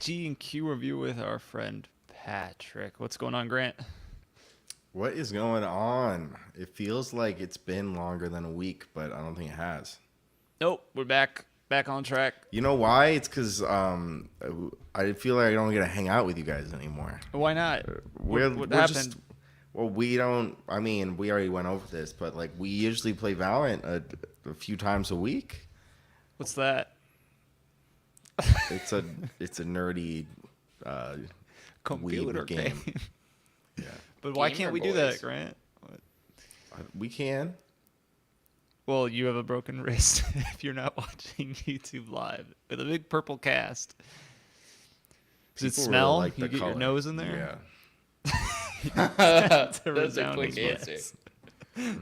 G&Q review with our friend Patrick. What's going on, Grant? What is going on? It feels like it's been longer than a week, but I don't think it has. Nope, we're back on track. You know why? It's because I feel like I don't get to hang out with you guys anymore. Why not? We're what just happened? well, we don't. I mean, we already went over this, but like we usually play Valorant a few times a week. What's that? It's a nerdy Computer weeb game. Yeah, But why Gamer can't we do boys. that, Grant? we can. Well, you have a broken wrist if you're not watching YouTube live with a big purple cast. Does it People really smell? like You the get your color. nose in there? Yeah. It's a That's a resounding quick yes. answer.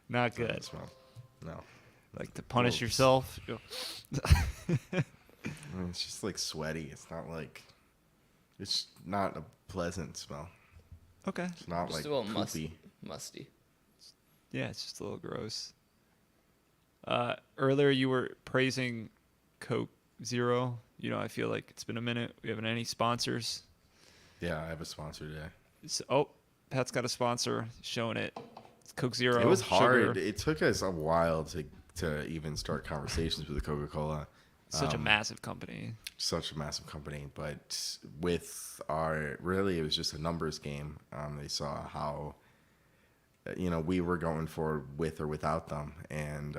Not Doesn't good. smell. No. Like to punish Gross. yourself. I mean, it's just like sweaty. It's not like. It's not a pleasant smell. Okay. It's not Just like a little poopy. musty. Yeah, it's just a little gross. Earlier you were praising Coke Zero. You know, I feel like it's been a minute. We haven't any sponsors. Yeah, I have a sponsor today. So, Pat's got a sponsor showing it. It's Coke Zero. It was hard. Sugar. It took us a while to even start conversations with the Coca-Cola. Such a massive company. Such a massive company, but with really it was just a numbers game. They saw how we were going forward with or without them, and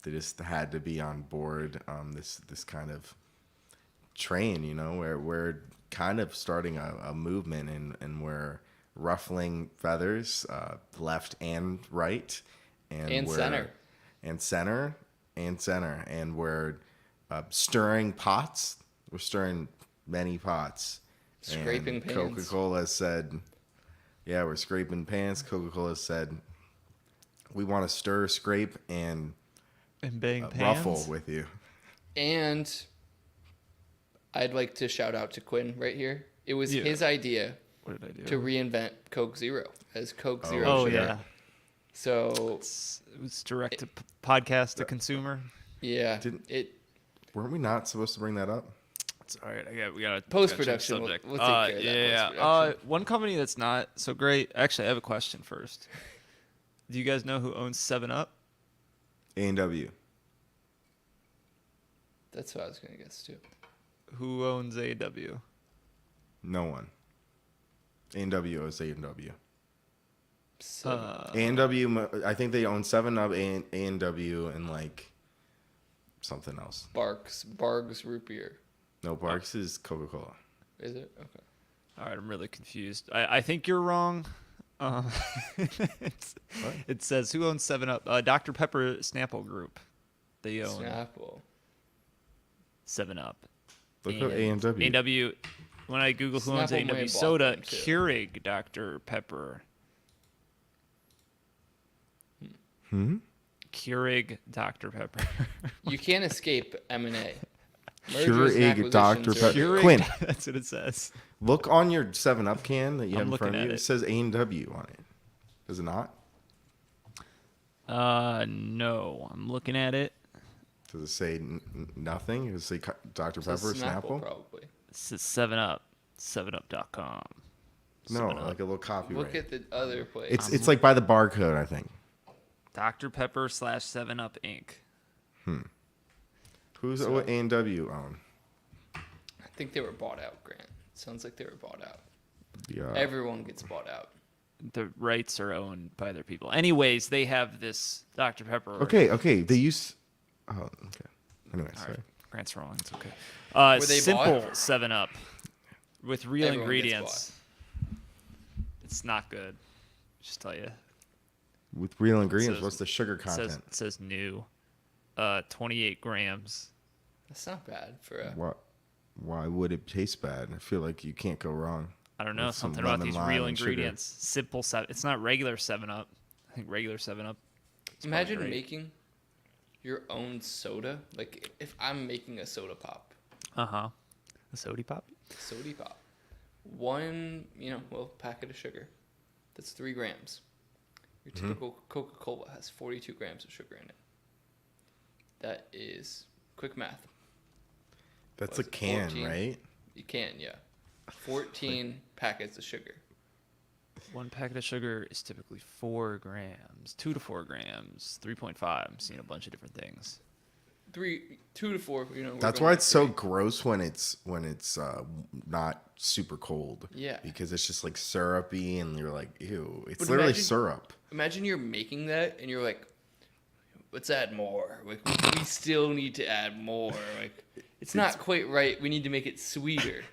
they just had to be on board this kind of train, where we're kind of starting a movement and we're ruffling feathers left and right, And we're, center. and we're stirring pots. We're stirring many pots. Scraping and pans. Coca-Cola said, yeah, we're scraping pans. Coca-Cola said, we want to stir, scrape, and bang pans. ruffle with you. And I'd like to shout out to Quinn right here. It was Yeah. his idea What did I do? to reinvent Coke Zero as Coke Zero. Oh, Sugar. yeah. So It was direct to podcast to consumer. yeah, Weren't we not supposed to bring that up? It's all right. We got to Post-production, we'll take care of that post-production. One company that's not so great. Actually, I have a question first. Do you guys know who owns 7-Up? A&W. that's what I was gonna guess too. Who owns A&W? No one. A&W owns A&W. So A&W, I think they own 7-Up, A&W, and like something else. Barg's root beer. No, Barks is Coca-Cola. Is it? Okay. All right, I'm really confused. I think you're wrong. It says who owns 7-Up? Dr. Pepper Snapple Group. They own Snapple. 7-Up. Look at A&W. A&W. When I Google who owns Snapple may A&W have bought soda, them, too. Keurig Dr. Pepper. Keurig Dr. Pepper. You can't escape M&A. Keurig Dr. Pepper. Keurig, Quinn. That's what it says. Look on your 7-Up can that you have I'm in front of looking you. at It says A&W on it. Does it not? No. I'm looking at it. Does it say nothing? Does it say Dr. Pepper, Snapple? Probably. It says 7-Up. 7up.com. No, 7-Up. like a little copyright. Look at the other place. It's like by the barcode, I think. Dr. Pepper / 7-Up Inc. Who's A&W own? I think they were bought out, Grant. Sounds like they were bought out. Yeah. Everyone gets bought out. The rights are owned by other people. Anyways, they have this Dr. Pepper. Okay. They use. Oh, okay. Anyway, All sorry. right. Grant's wrong. It's okay. Were they Simple bought? 7-Up with real Everyone ingredients. It's not good. Just tell you. With real ingredients, says- what's the sugar It says, content? it says new. 28 grams. That's not bad for a. What? Why would it taste bad? I feel like you can't go wrong. I don't know. With some Something about lemon, these lime, real and sugar. ingredients. Simple 7. It's not regular 7-Up. I think regular 7-Up. is probably Imagine great. making your own soda. Like if I'm making a soda pop, A sody pop? soda pop, one packet of sugar. That's 3 grams. Your typical Coca-Cola has 42 grams of sugar in it. That is quick math. That's Was a it can, 14? right? You can, yeah. 14 packets of sugar. One packet of sugar is typically 4 grams, 2 to 4 grams, 3.5. I'm seeing a bunch of different things. 2 to 4. You know, we're That's going why with it's so 3. gross when it's not super cold. Yeah. Because it's just like syrupy, and you're like, ew. It's But literally imagine- syrup. Imagine you're making that and you're like, let's add more. Like, we still need to add more. Like, it's not quite right. We need to make it sweeter.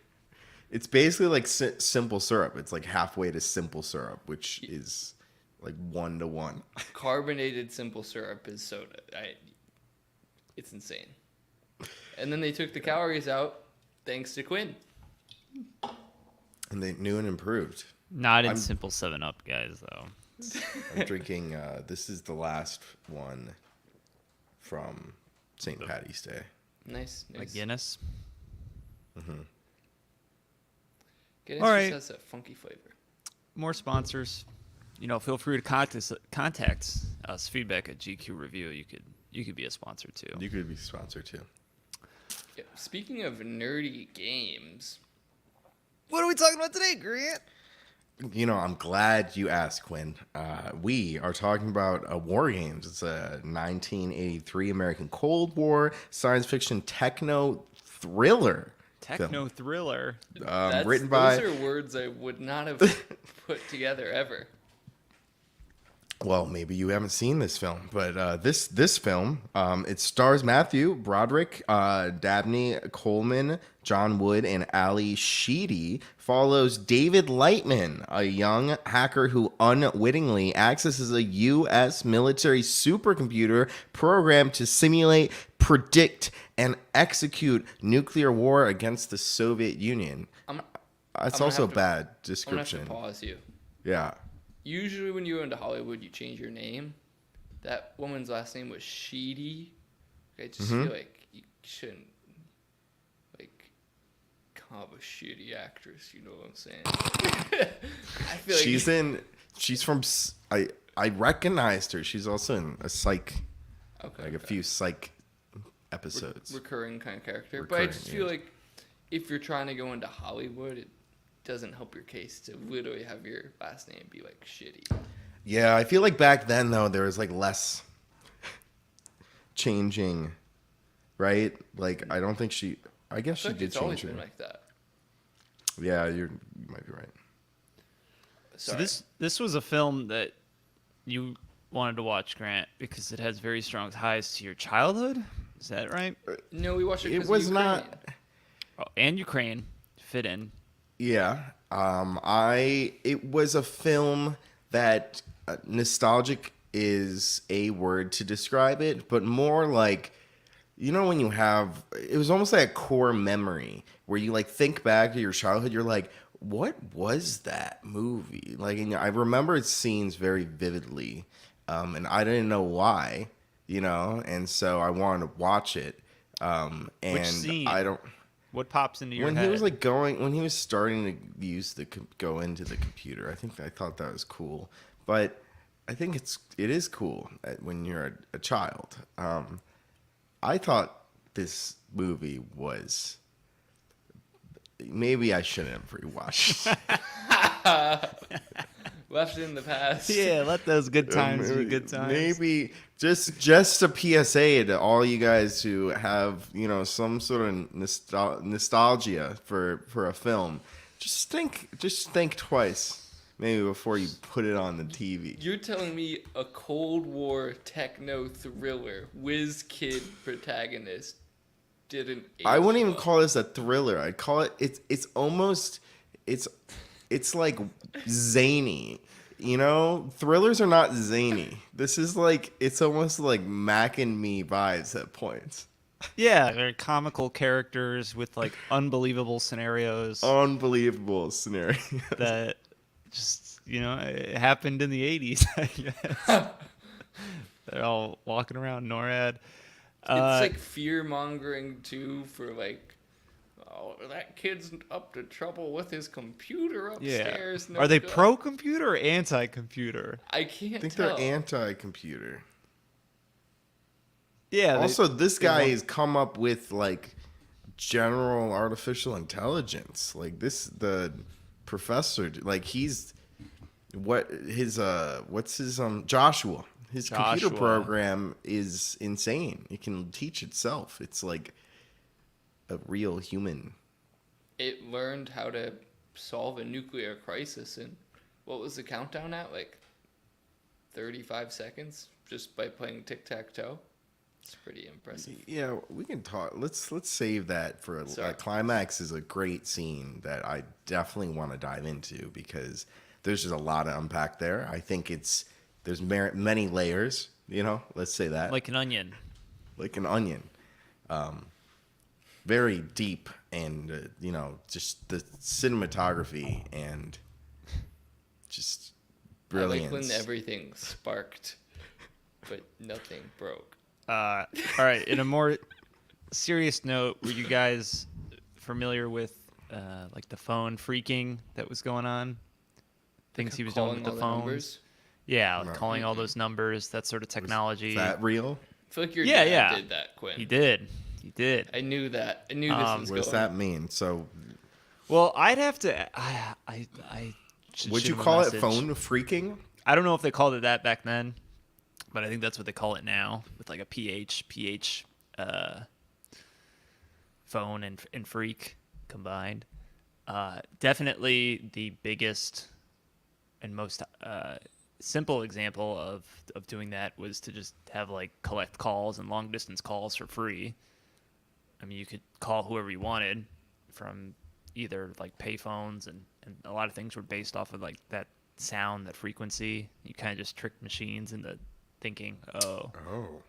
It's basically like simple syrup. It's like halfway to simple syrup, which is like 1 to 1. Carbonated simple syrup is soda. It's insane. And then they took the calories out thanks to Quinn. And they knew and improved. Not in I'm- simple 7-Up, guys, though. I'm drinking. This is the last one from St. Patty's Day. Nice. A Guinness. Guinness All just right. has that funky flavor. More sponsors. Feel free to contact us. Feedback at GQ Review. You could be a sponsor too. You could be sponsored too. Yeah, speaking of nerdy games, What are we talking about today, Grant? I'm glad you asked, Quinn. We are talking about WarGAMES. It's a 1983 American Cold War science fiction techno thriller. Techno thriller. Written by. those are words I would not have put together ever. Well, maybe you haven't seen this film, but this film, it stars Matthew Broderick, Dabney Coleman, John Wood, and Ali Sheedy. Follows David Lightman, a young hacker who unwittingly accesses a U.S. military supercomputer programmed to simulate, predict, and execute nuclear war against the Soviet Union. That's gonna also a have to- bad I'm gonna have description. to pause you. Yeah. Usually, when you go into Hollywood, you change your name. That woman's last name was Sheedy. I just feel like you shouldn't come up a shitty actress. You know what I'm saying? I feel like She's from. I recognized her. She's also in a psych, okay, a few psych episodes. recurring kind of character. But I Recurring, just feel yeah. like if you're trying to go into Hollywood, it doesn't help your case to literally have your last name be like shitty. Yeah, I feel like back then though there was like less changing, right? Like I don't think she. I guess I she feel like did it's always change been her. like that. Yeah, you might be right. Sorry. So this was a film that you wanted to watch, Grant, because it has very strong ties to your childhood. Is that right? No, we watched it. 'cause It of was Ukraine. not. Oh, and Ukraine fit in. Yeah. It was a film that nostalgic is a word to describe it, but more like, when you have, it was almost like a core memory where you like think back to your childhood. You're like, what was that movie? Like, and I remember scenes very vividly. And I didn't know why, and so I wanted to watch it. And Which scene? I don't, What pops into your when head? he was when he was starting to use go into the computer, I thought that was cool. But I think it is cool when you're a child. I thought this movie was, maybe I shouldn't have rewatched. Left in the past. Yeah, let those good times be good times. Maybe just a PSA to all you guys who have some sort of nostalgia for a film. Just think twice, maybe before you put it on the TV. You're telling me a Cold War techno thriller whiz kid protagonist didn't age I wouldn't even well? call this a thriller. I'd call it it's almost it's like zany. Thrillers are not zany. This is like, it's almost like Mac and Me vibes at points. Yeah, they're comical characters with like unbelievable scenarios Unbelievable scenario. that just it happened in the 80s. I guess. They're all walking around NORAD. It's like fear mongering too for like, oh, that kid's up to trouble with his computer upstairs. No Are they good. pro-computer or anti-computer? I can't I think tell. they're anti-computer. Yeah. Also, this they guy want- has come up with like general artificial intelligence. Like the professor, like what's his Joshua. His computer Joshua. program is insane. It can teach itself. It's like a real human. It learned how to solve a nuclear crisis in, what was the countdown at? Like 35 seconds just by playing tic-tac-toe. It's pretty impressive. Yeah, we can talk. Let's save that for a Sorry. climax. Is a great scene that I definitely want to dive into because there's just a lot to unpack there. I think there's many layers. Let's say that Like an onion. like an onion, very deep, and just the cinematography and just I like brilliance. when everything sparked, but nothing broke. All right. In a more serious note, were you guys familiar with like the phone freaking that was going on? Things he was doing Calling with the all phones. numbers. Yeah, like No. calling all those numbers, that sort of technology. Is that real? I feel like your Yeah, dad yeah. did that, Quinn. He did. I knew that. I knew this was What does going. that mean? So, Well, I'd have to. I should would shoot you him a call it message. phone freaking? I don't know if they called it that back then, but I think that's what they call it now, with like a ph phone and freak combined. Definitely the biggest and most simple example of doing that was to just have like collect calls and long distance calls for free. I mean, you could call whoever you wanted from either like pay phones, and a lot of things were based off of like that sound, that frequency. You kind of just tricked machines into thinking, oh,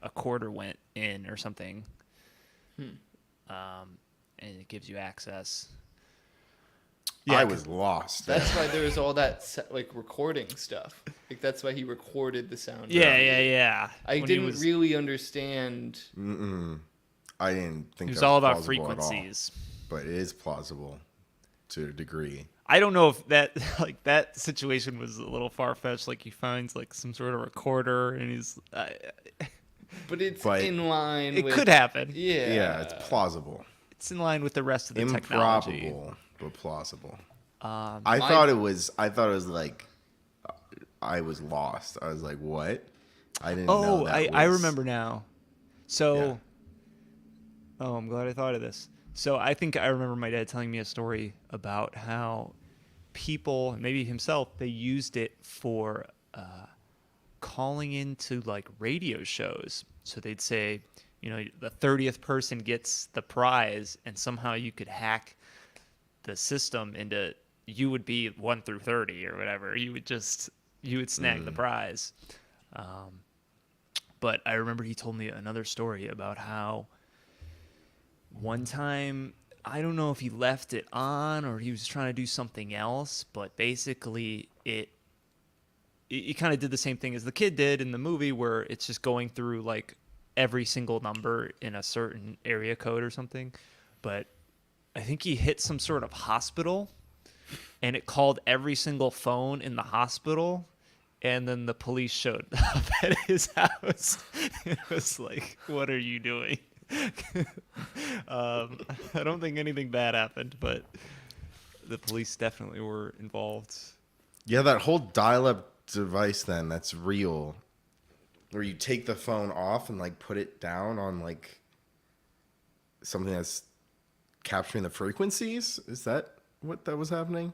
a quarter went in or something. And it gives you access. I was lost. That's why there was all that like recording stuff. Like that's why he recorded the sound. Yeah. I When he didn't was- really understand. I didn't think It was that all about plausible at all, frequencies. but it is plausible to a degree. I don't know if that like that situation was a little far fetched. Like he finds like some sort of recorder and he's. But it's But in line. It with, could happen. Yeah. Yeah, it's plausible. It's in line with the rest of the technology. Improbable, but plausible. Um, I thought it was like I was lost. I was like, what? I didn't know oh, that I was- remember now. So, Yeah. oh, I'm glad I thought of this. So I think I remember my dad telling me a story about how people, maybe himself, they used it for calling into like radio shows. So they'd say, the 30th person gets the prize, and somehow you could hack the system into you would be 1 through 30 or whatever. You would snag the prize. But I remember he told me another story about how one time, I don't know if he left it on or he was trying to do something else, but basically it kind of did the same thing as the kid did in the movie, where it's just going through like every single number in a certain area code or something. But I think he hit some sort of hospital, and it called every single phone in the hospital, and then the police showed up at his house. It was like, what are you doing? I don't think anything bad happened, but the police definitely were involved. Yeah, that whole dial-up device then, that's real. Where you take the phone off and like put it down on like something that's capturing the frequencies. Is that what that was happening?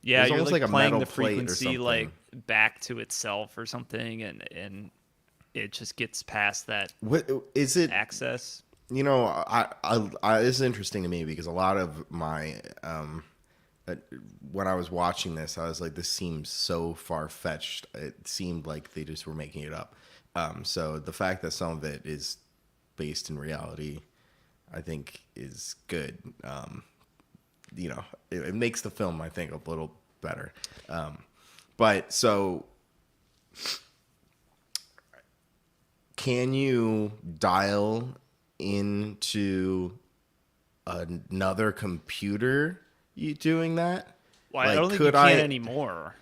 Yeah, It was you're almost like like a playing metal the plate or frequency something. like back to itself or something, and it just gets past that What is it? access. This is interesting to me because a lot of my when I was watching this, I was like, this seems so far fetched. It seemed like they just were making it up. So the fact that some of it is based in reality, I think, is good. It makes the film, I think, a little better. But so, can you dial into another computer doing that? Well, I Like, don't think you could can I- anymore.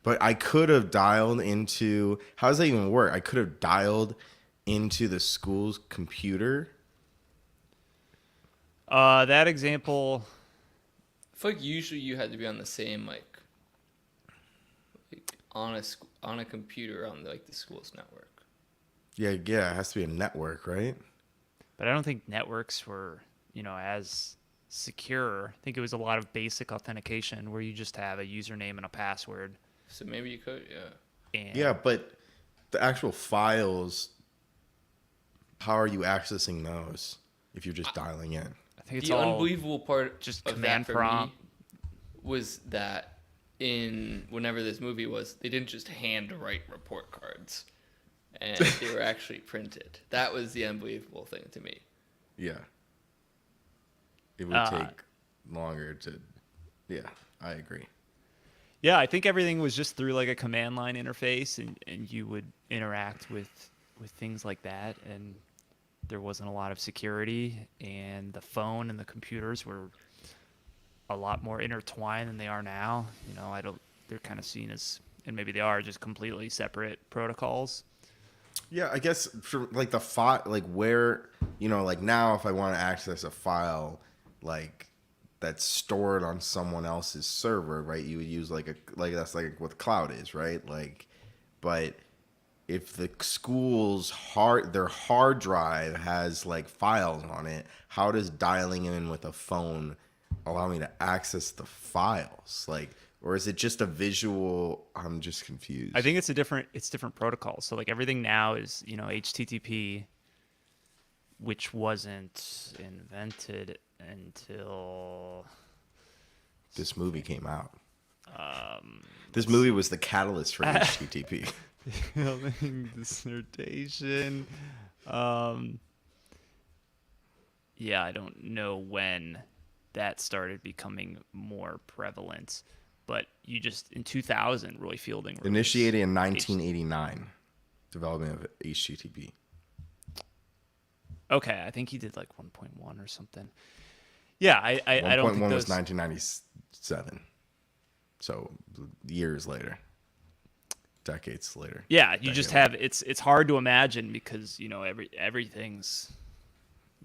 But I could have dialed into. How does that even work? I could have dialed into the school's computer. That example, I feel like usually you had to be on the same like on a computer on like the school's network. Yeah, yeah, it has to be a network, right? but I don't think networks were, as secure. I think it was a lot of basic authentication where you just have a username and a password. So maybe you could, yeah. And Yeah, but the actual files, how are you accessing those if you're just dialing in? I think it's The all unbelievable part just of command that for prompt. me was that in whenever this movie was, they didn't just hand write report cards, and they were actually printed. That was the unbelievable thing to me. Yeah. It would Uh, take longer to. Yeah, I agree. Yeah, I think everything was just through like a command line interface, and you would interact with things like that, and there wasn't a lot of security, and the phone and the computers were a lot more intertwined than they are now. I don't. They're kind of seen as, and maybe they are, just completely separate protocols. Yeah, I guess for like the file, like where, like now if I want to access a file, like that's stored on someone else's server, right? You would use like that's like what cloud is, right? Like, but if the school's their hard drive has like files on it, how does dialing in with a phone allow me to access the files? Like, or is it just a visual? I'm just confused. I think it's different protocols. So like everything now is, HTTP, which wasn't invented until This movie came out. This movie was the catalyst for HTTP. dissertation. Yeah, I don't know when that started becoming more prevalent, but you just in 2000, Roy Fielding wrote Initiated in 1989, development of HTTP. Okay, I think he did like 1.1 or something. Yeah, I don't 1.1 think was those. 1997, so years later, decades later. Yeah, you just Decade have it's hard to imagine because everything's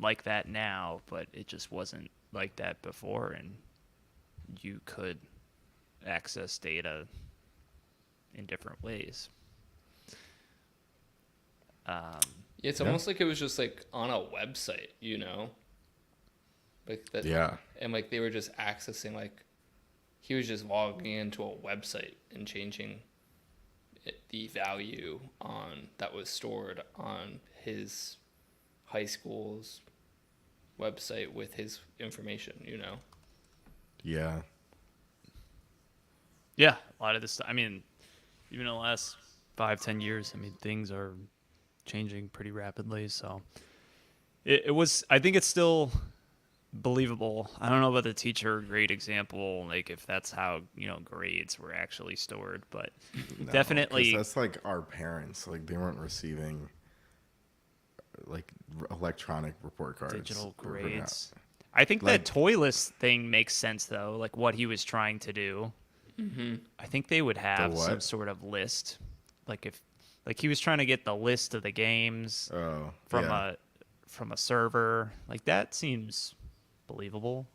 like that now, but it just wasn't like that before, and you could access data in different ways. Yeah, it's Yeah. almost like it was just like on a website, like that. Yeah. And like they were just accessing, like he was just logging into a website and changing the value on that was stored on his high school's website with his information. Yeah. Yeah, a lot of this. I mean, even in the last 5-10 years, I mean, things are changing pretty rapidly. So it was. I think it's still believable. I don't know about the teacher grade example, like if that's how grades were actually stored, but No, definitely 'cause that's like our parents. Like they weren't receiving like electronic report cards. digital were printed out. grades. I think Like- that toy list thing makes sense though, like what he was trying to do. I think they would have some what? sort of list, like if he was trying to get the list of the games Oh, from yeah. a server, like that seems believable.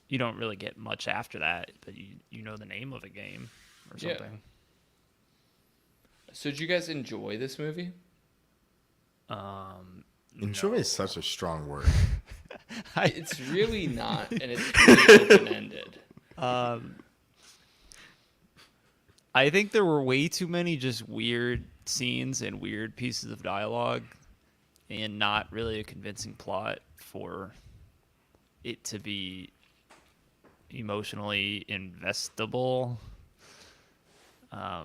You don't really get much after that, but you know the name of a game or Yeah. something. So did you guys enjoy this movie? Enjoy is such a strong word. It's really not, and it's really open ended. I think there were way too many just weird scenes and weird pieces of dialogue and not really a convincing plot for it to be emotionally investable. I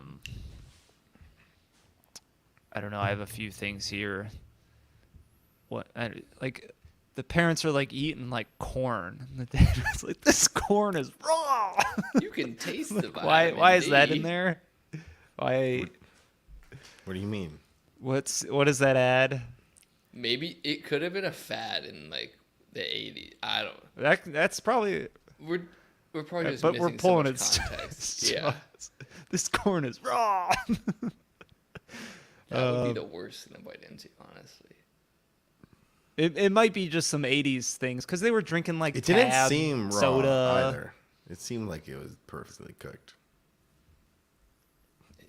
don't know. I have a few things here. Like the parents are like eating like corn. And the dad was like, "This corn is raw." You can taste the Why vitamin is that D. in there? Why? What do you mean? What does that add? Maybe it could have been a fad in like the 80s. I don't. That's probably. We're probably just But missing we're pulling so much it. context. Yeah, This corn is raw. that would be the worst thing to bite into, honestly. It might be just some 80s things because they were drinking like It didn't Tab, seem raw soda. either. It seemed like it was perfectly cooked.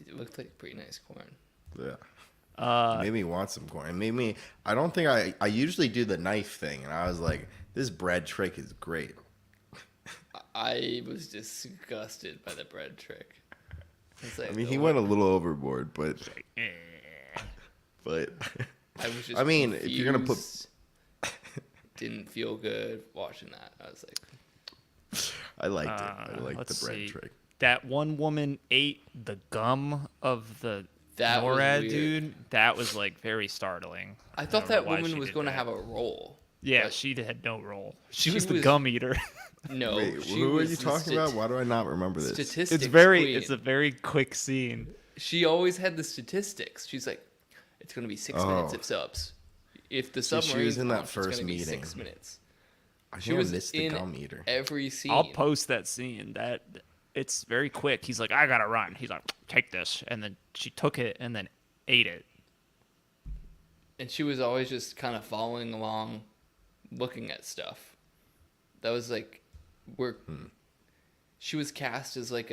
It looked like pretty nice corn. Yeah. It made me want some corn. It made me. I don't think I usually do the knife thing, and I was like, this bread trick is great. I was disgusted by the bread trick. It's like, I mean, he went a little overboard, but but I was just I mean, if you're gonna put, confused. Didn't feel good watching that. I was like, I liked it. I liked let's the bread see. trick. That one woman ate the gum of the That was NORAD weird. dude. That was like very startling. I don't thought know that why woman she was did going to that. have a role. Yeah, but she had no role. She she was the was- gum eater. No, Wait, she who are was you the talking about? Why do I not remember this? Statistics It's queen. a very quick scene. She always had the statistics. She's like, it's going to be 6 minutes Oh. of subs. If the So she submarine's was in that launched, first it's gonna be meeting. 6 minutes. I She think I was missed the in gum eater. every scene. I'll post that scene. That it's very quick. He's like, I gotta run. He's like, take this, and then she took it and then ate it. And she was always just kind of following along, looking at stuff. That was like, she was cast as like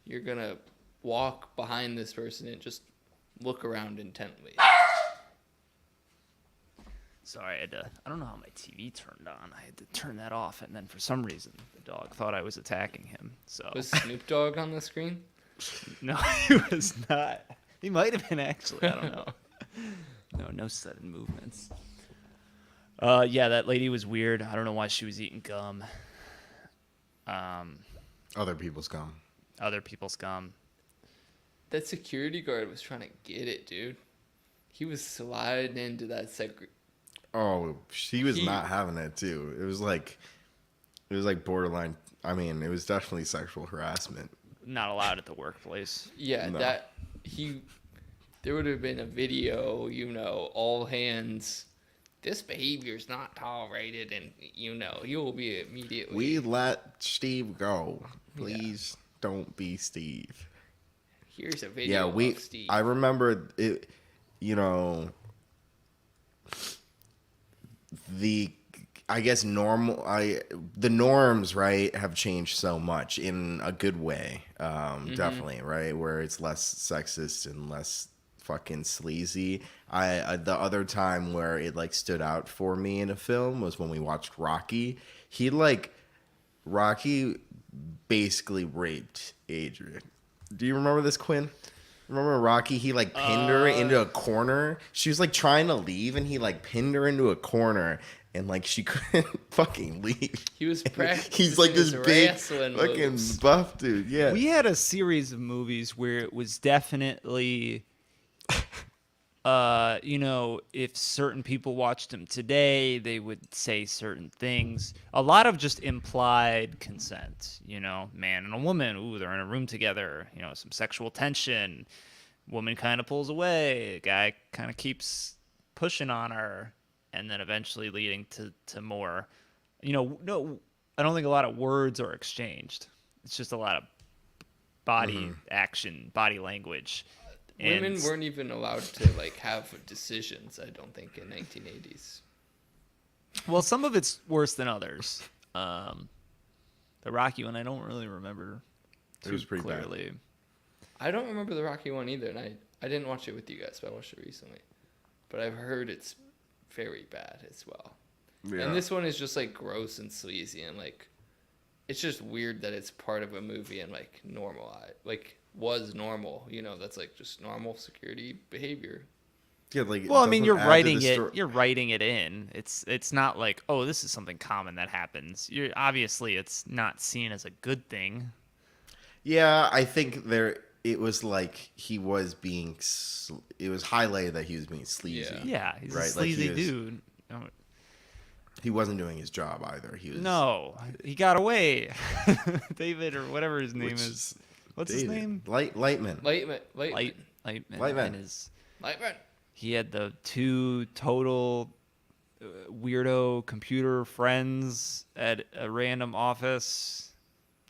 you're gonna walk behind this person and just look around intently. Sorry, I don't know how my TV turned on. I had to turn that off, and then for some reason, the dog thought I was attacking him. So Was Snoop Dogg on the screen? no, he was not. He might have been actually. I don't know. No sudden movements. Yeah, that lady was weird. I don't know why she was eating gum. Other people's gum. Other people's gum. That security guard was trying to get it, dude. He was sliding into that Oh, she was He- not having it too. It was like borderline. I mean, it was definitely sexual harassment. Not allowed at the workplace. Yeah, No. there would have been a video, all hands. This behavior is not tolerated, and you will be immediately. We let Steve go. Please don't be Steve. Here's a video of Steve. I remember it. I guess the norms, right, have changed so much in a good way. Definitely, right, where it's less sexist and less fucking sleazy. The other time where it like stood out for me in a film was when we watched Rocky. Rocky basically raped Adrian. Do you remember this, Quinn? Remember Rocky? He like pinned her into a corner. She was like trying to leave, and he like pinned her into a corner, and like she couldn't fucking leave. He was practicing He's like this his big wrestling fucking moves. buff dude. Yeah. We had a series of movies where it was definitely, if certain people watched them today, they would say certain things. A lot of just implied consent, man and a woman. Ooh, they're in a room together, some sexual tension. Woman kind of pulls away. Guy kind of keeps pushing on her, and then eventually leading to more. No, I don't think a lot of words are exchanged. It's just a lot of body action, body language. Women And weren't even allowed to like have decisions. I don't think in 1980s. well, some of it's worse than others. The Rocky one, I don't really remember It was too pretty bad. clearly. I don't remember the Rocky one either, and I didn't watch it with you guys, but I watched it recently. But I've heard it's very bad as well. Yeah. And this one is just like gross and sleazy, and like it's just weird that it's part of a movie and like was normal. That's like just normal security behavior. Yeah, like, it Well, I mean, doesn't you're add to writing the it. story. You're writing it in. It's not like, oh, this is something common that happens. You're obviously it's not seen as a good thing. Yeah, I think it was like he was being. It was highlighted that he was being sleazy. Yeah, he's a Right, like sleazy he was- dude. No, He wasn't doing his job either. He was. no, he got away. David or whatever his name Which is. What's his David. name? Lightman. Lightman. Lightman. And Lightman. he had the two total weirdo computer friends at a random office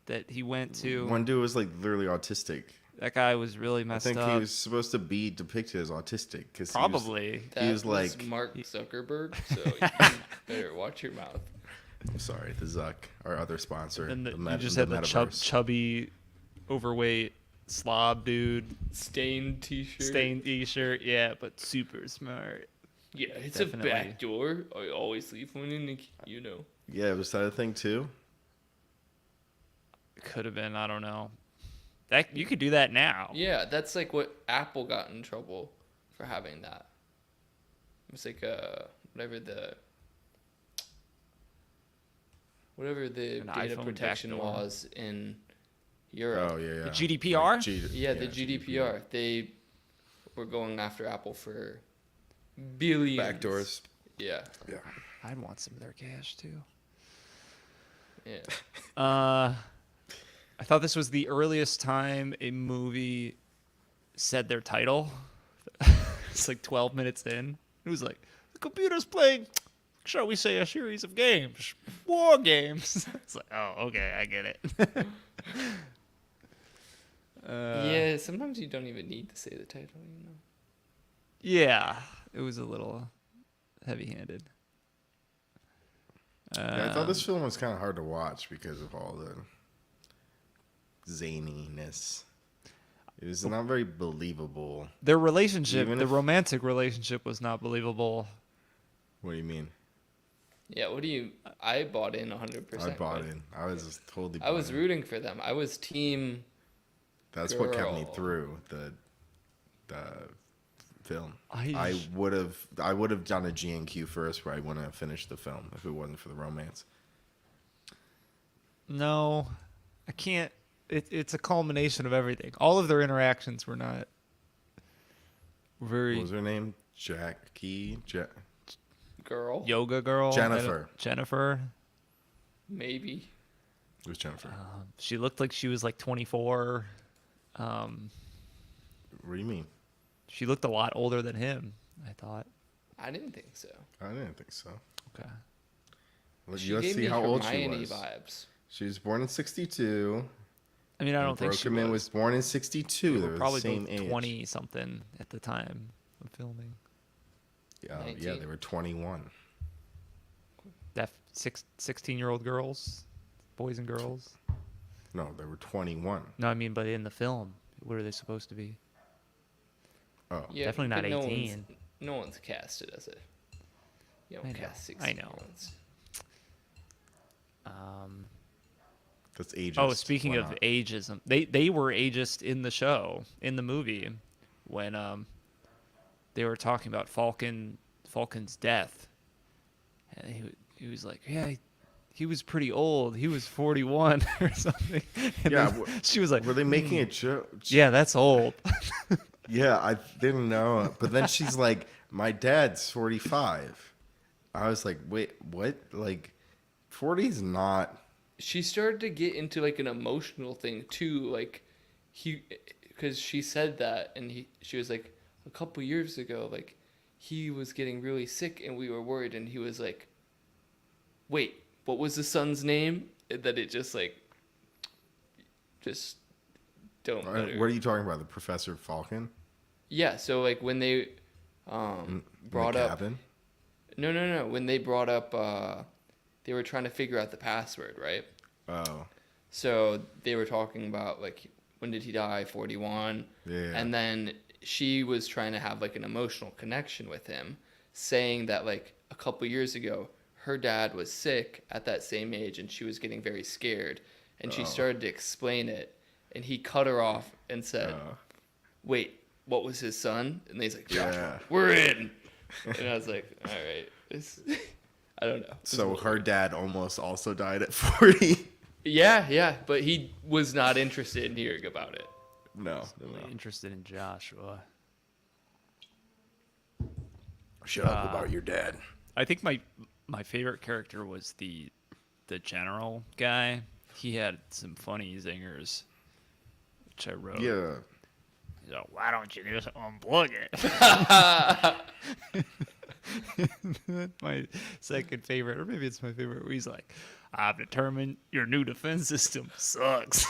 that he went to. One dude was like literally autistic. That guy was really I messed think up. he was supposed to be depicted as autistic because Probably. That He was like- Mark Zuckerberg, so you better watch your mouth. I'm sorry, the Zuck, our other sponsor. And the you just the had the metaverse. chubby, overweight slob dude, Stained T-shirt. stained t-shirt. Yeah, but super smart. Yeah, it's Definitely. a back door. I always leave one in the, you know. Yeah, was that a thing too? Could have been. I don't know. That you could do that now. Yeah, that's like what Apple got in trouble for having that. It's like whatever the An data iPhone protection backdoor. laws in Europe. Oh yeah, yeah. The GDPR? The GDPR. They were going after Apple for billions. Backdoors. Yeah. Yeah. I'd want some of their cash too. Yeah. I thought this was the earliest time a movie said their title. It's like 12 minutes in. It was like, the computer's playing, shall we say, a series of games. War games. It's like, oh, okay, I get it. Yeah, sometimes you don't even need to say the title, you know. Yeah, it was a little heavy-handed. Yeah, I thought this film was kind of hard to watch because of all the zaniness. It was not very believable. Their relationship, Even the if- romantic relationship was not believable. What do you mean? Yeah, I bought in 100%. I bought but in. I was just totally. I was bought in. rooting for them. I was team. That's what kept me Girl. through the film. I I would have done a G&Q first, where I wouldn't have finished the film if it wasn't for the romance. No, I can't. It's a culmination of everything. All of their interactions were not very What was her name? Jackie. Girl. yoga girl. Jennifer. Jennifer. Maybe. It was Jennifer. She looked like she was like 24. What do you mean? She looked a lot older than him, I thought. I didn't think so. I didn't think so. Okay. Let's She gave see me how old she Hermione was. vibes. She was born in '62. I mean, I don't think she Brokerman was. was born in '62. They They were were probably the same both age. 20 something at the time of filming. Yeah, 19. they were 21. That 16-year-old girls, boys and girls. No, they were 21. No, I mean, but in the film, what are they supposed to be? Oh, Yeah, Definitely not but 18. No one's casted as it. You I don't know, cast I 16 know. that's ageist. Oh, speaking Why of not? ageism, they were ageist in the show, in the movie, when they were talking about Falcon's death, and he was like, yeah, he was pretty old. He was 41 or something. And Yeah, then she was like, were they making a joke? yeah, that's old. Yeah, I didn't know. But then she's like, my dad's 45. I was like, wait, what? Like, 40 is not. She started to get into like an emotional thing too, like because she said that, and she was like, a couple years ago, like he was getting really sick and we were worried, and he was like, wait, what was the son's name? And that it just like don't What let her- are you talking about? The Professor Falcon? Yeah, so like when they In brought the up cabin? no, when they brought up they were trying to figure out the password, right? Oh, So they were talking about like, when did he die? 41. yeah. And then she was trying to have like an emotional connection with him, saying that like a couple years ago her dad was sick at that same age and she was getting very scared, and she started to explain it, and he cut her off and said, wait, what was his son? And he's like, Joshua, Yeah. we're in. And I was like, all right, I don't know. So her dad almost also died at 40? Yeah, but he was not interested in hearing about it. No. Really interested in Joshua. Shut up about your dad. I think my favorite character was the general guy. He had some funny zingers, which I wrote. Yeah. He's like, why don't you just unplug it? My second favorite, or maybe it's my favorite, where he's like, I've determined your new defense system sucks.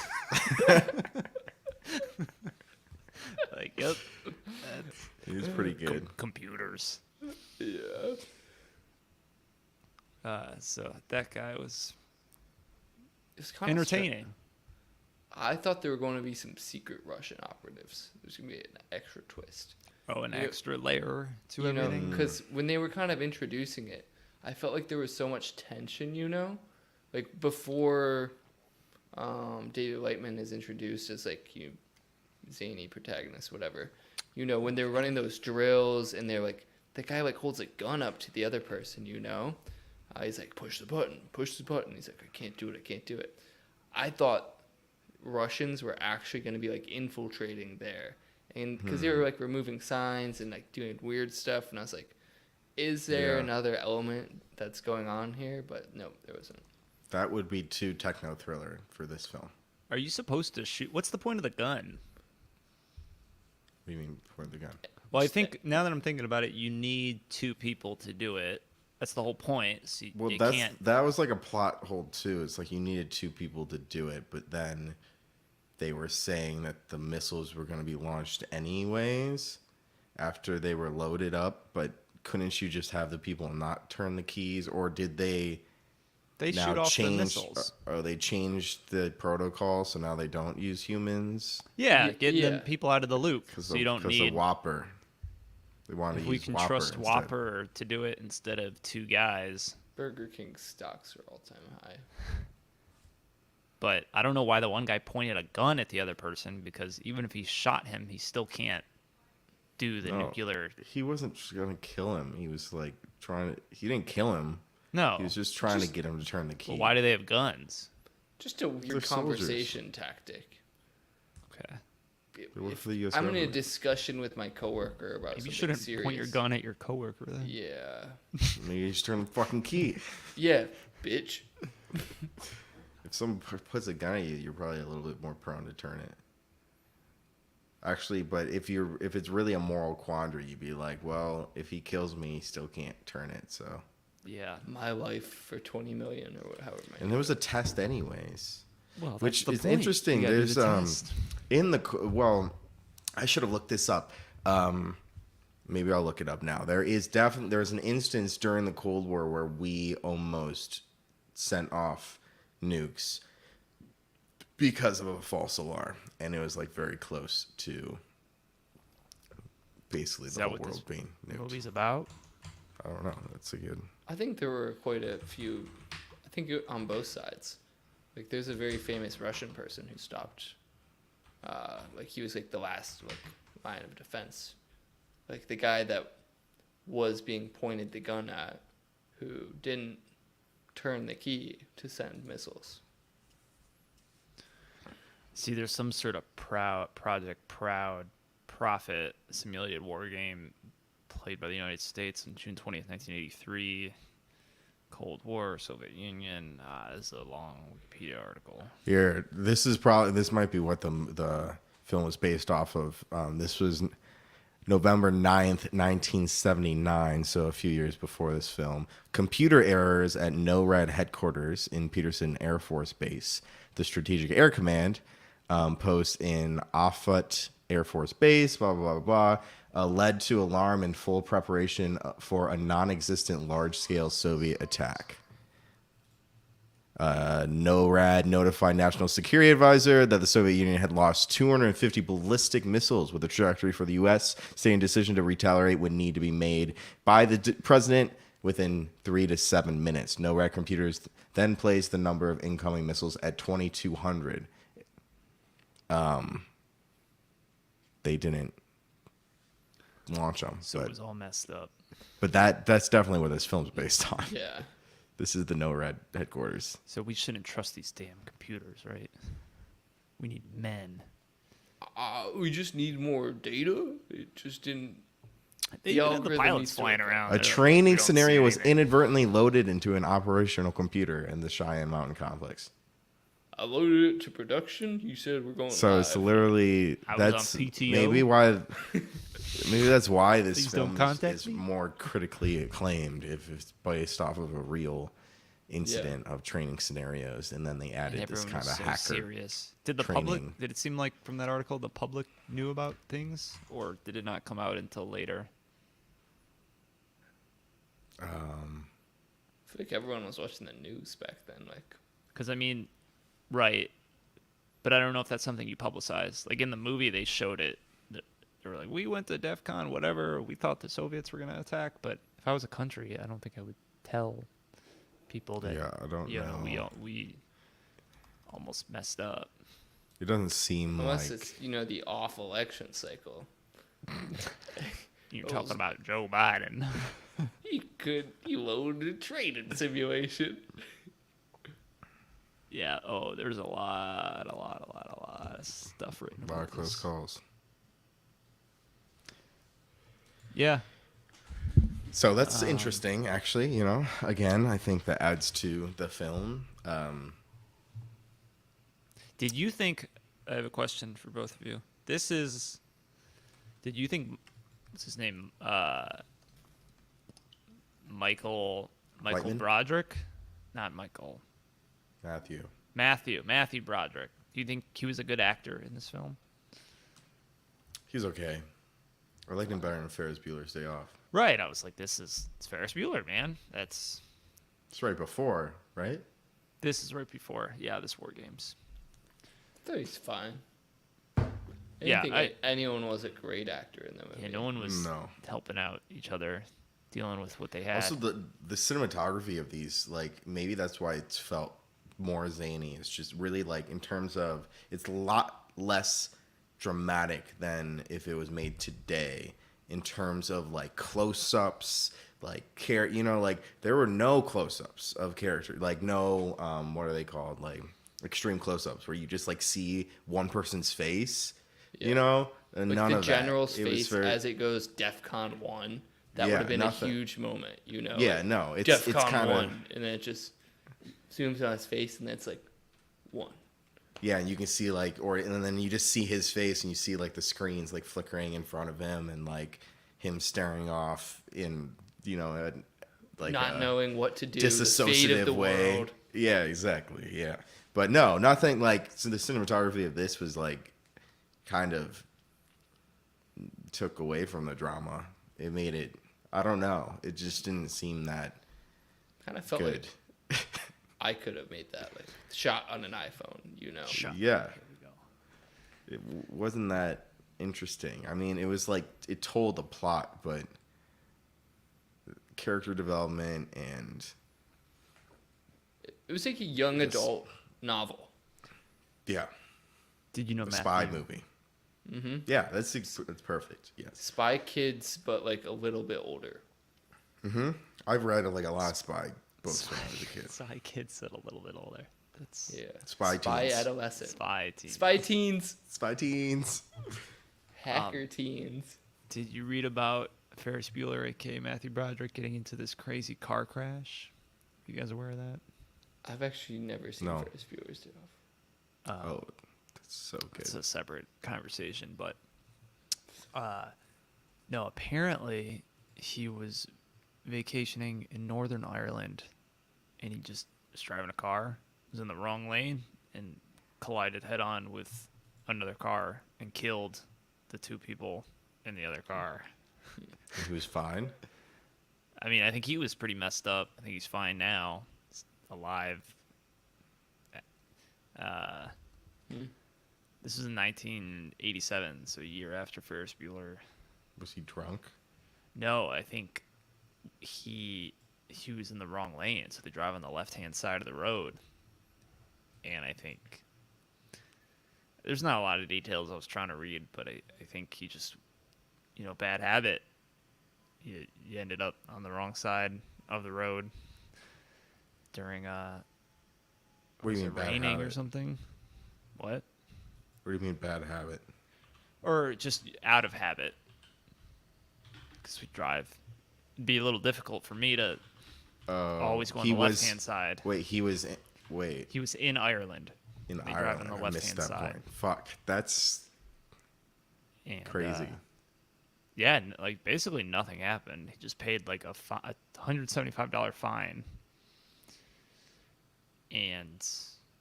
good. computers. Yeah. So that guy was It's kind entertaining. I thought there were going to be some secret Russian operatives. There's going to be an extra twist. Oh, an Yeah. extra layer to You know, everything. because when they were kind of introducing it, I felt like there was so much tension, you know? Like, before David Lightman is introduced as, like, zany protagonist, whatever. You know, when they're running those drills and they're, like, the guy, like, holds a gun up to the other person, you know? He's like, push the button. He's like, I can't do it. I thought Russians were actually going to be, like, infiltrating there. And because they were, like, removing signs and, like, doing weird stuff. And I was like, is there another element that's going on here? But no, there wasn't. That would be too techno thriller for this film. Are you supposed to shoot? What's the point of the gun? What do you mean for the gun? Well, I think now that I'm thinking about it, you need two people to do it. That's the whole point. So Well, you that can't. was like a plot hole too. It's like you needed two people to do it, but then they were saying that the missiles were going to be launched anyways after they were loaded up. But couldn't you just have the people not turn the keys, or did they? They now shoot off the change, missiles. or they changed the protocol, so now they don't use humans Yeah, Yeah, getting yeah. them people out of the loop. because So you don't the need. Whopper. They want to If use we can Whopper trust instead. Whopper to do it instead of two guys. Burger King stocks are all-time high. But I don't know why the one guy pointed a gun at the other person, because even if he shot him, he still can't do the No. nuclear. He wasn't going to kill him. He was like trying to. He didn't kill him. No. He was just trying to get him to turn the key. Well, why do they have guns? Just a weird They're soldiers. conversation tactic. Okay. They work for the US I'm in a government. discussion with my coworker about Maybe you something shouldn't serious. point your gun at your coworker then. Yeah. Maybe you just turn the fucking key. Yeah, bitch. If someone puts a gun at you, you're probably a little bit more prone to turn it. Actually, but if it's really a moral quandary, you'd be like, well, if he kills me, he still can't turn it. So, Yeah. My life for 20 million or however many. and there was a test anyways, Well, which that's is the point. interesting. You gotta do There's the test. in the well, I should have looked this up. Maybe I'll look it up now. There's an instance during the Cold War where we almost sent off nukes because of a false alarm, and it was like very close to basically Is the that whole what this world being nuked. movie's about? I don't know. That's a good. I think there were quite a few. I think on both sides. Like, there's a very famous Russian person who stopped. Like, he was like the last line of defense. Like, the guy that was being pointed the gun at, who didn't turn the key to send missiles. See, there's some sort of Project Proud Prophet simulated war game played by the United States on June 20th, 1983. Cold War, Soviet Union. This is a long Wikipedia article. Here, this might be what the film was based off of. This was November 9th, 1979, so a few years before this film. Computer errors at NORAD headquarters in Peterson Air Force Base. The Strategic Air Command post in Offutt Air Force Base, blah, blah, blah, blah, led to alarm and full preparation for a non-existent large-scale Soviet attack. NORAD notified National Security Advisor that the Soviet Union had lost 250 ballistic missiles with a trajectory for the U.S., stating decision to retaliate would need to be made by the president within 3 to 7 minutes. NORAD computers then placed the number of incoming missiles at 2,200. They didn't launch them, So it was all messed up. but that's definitely what this film's based on. Yeah. This is the NORAD headquarters. So we shouldn't trust these damn computers, right? We need men. We just need more data. It just didn't. They The even have the algorithm pilots needs to flying work. around. A They're like, training "We don't see scenario was anything." inadvertently loaded into an operational computer in the Cheyenne Mountain complex. I loaded it to production. You said we're going. So it's live. literally I was on that's PTO. maybe that's why this Please don't film contact is me. more critically acclaimed if it's based off of a real incident of training scenarios, and then they And added this everyone kind was of so hacker. serious. Did the training. public? Did it seem like from that article the public knew about things, or did it not come out until later? I feel like everyone was watching the news back then. Like, Because I mean, right, but I don't know if that's something you publicize. Like in the movie, they showed it. They were like, "We went to DEF CON, whatever. We thought the Soviets were gonna attack." But if I was a country, I don't think I would tell people that. Yeah, I don't know. We almost messed up. It doesn't seem unless like. it's the off election cycle. You're Oh, talking about Joe Biden. He loaded a training simulation. Yeah. Oh, there's a lot of stuff written A lot about of close this. calls. Yeah. So that's interesting, actually. Again, I think that adds to the film. Did you think? I have a question for both of you. Did you think? What's his name? Michael Whiteman? Broderick, not Michael. Matthew Broderick. Do you think he was a good actor in this film? He's okay. I liked him better than Ferris Bueller's Day Off. Right. I was like, it's Ferris Bueller, man. It's right before, right? This is right before. Yeah, this WarGames. I thought he's fine. I Yeah, didn't think anyone was a great actor in the movie. Yeah, no one was No. helping out each other, dealing with what they had. Also, the cinematography of these, like, maybe that's why it's felt more zany. It's just really, like, in terms of, it's a lot less dramatic than if it was made today. In terms of, like, close-ups, like, like, there were no close-ups of characters. Like, no, what are they called? Like, extreme close-ups, where you just, like, see one person's face, Yeah. and Like none the of general's that. It was face very, as it goes DEFCON 1. That Yeah, would have been nothing. a huge moment, Yeah, like, no, it's DEFCON kind 1, of, and then it just zooms on his face, and then it's like 1. yeah, and you can see and then you just see his face, and you see like the screens like flickering in front of him, and like him staring off in like Not knowing what to do, the fate disassociative of the way. world. Yeah, exactly. Yeah, but no, nothing like. So the cinematography of this was like kind of took away from the drama. It made it. I don't know. It just didn't seem that Kind of felt good. like I could have made that, like, shot on an iPhone, Shot. Yeah. There we go. It wasn't that interesting. I mean, it was like it told the plot, but character development and It was like a young adult novel. yeah, Did you know a Matthew? spy movie. Mm-hmm. Yeah, that's perfect. Yes. Spy Kids, but like a little bit older. I've read like a lot of spy books when I was a kid. Spy kids that a little bit older. That's Yeah. Spy teens. adolescent. spy team. Spy teens. Spy teens. Hacker teens. Did you read about Ferris Bueller, aka Matthew Broderick, getting into this crazy car crash? You guys aware of that? I've actually never seen No. Ferris Bueller's Day Off. Oh, that's so good. It's a separate conversation, but no, apparently he was vacationing in Northern Ireland, and he just was driving a car, was in the wrong lane, and collided head-on with another car and killed the two people in the other car. He was fine. I mean, I think he was pretty messed up. I think he's fine now. He's alive. This was in 1987, so a year after Ferris Bueller. Was he drunk? No, I think he was in the wrong lane, so they drive on the left-hand side of the road. And I think there's not a lot of details I was trying to read, but I think he just, bad habit. You ended up on the wrong side of the road during What do you mean bad raining habit? or something. What? What do you mean bad habit? Or just out of habit. Because we drive. It'd be a little difficult for me to always go on the left-hand side. Wait, he was in Ireland. in They drive Ireland. on the I missed left-hand that side. point. Fuck, that's And, crazy. yeah, like basically nothing happened. He just paid like a $175 fine and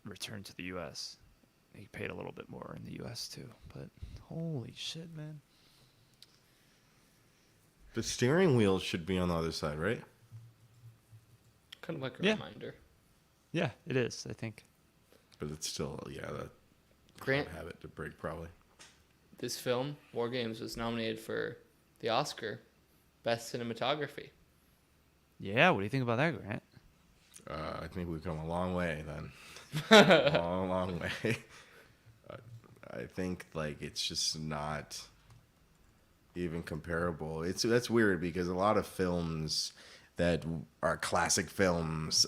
returned to the U.S. He paid a little bit more in the U.S. too, but holy shit, man. The steering wheel should be on the other side, right? Kind of like a Yeah. reminder. Yeah, it is, I think. But it's still, that Grant, habit to break probably. this film, War Games, was nominated for the Oscar Best Cinematography. Yeah, what do you think about that, Grant? I think we've come a long way then. Long way. I think like it's just not even comparable. That's weird because a lot of films that are classic films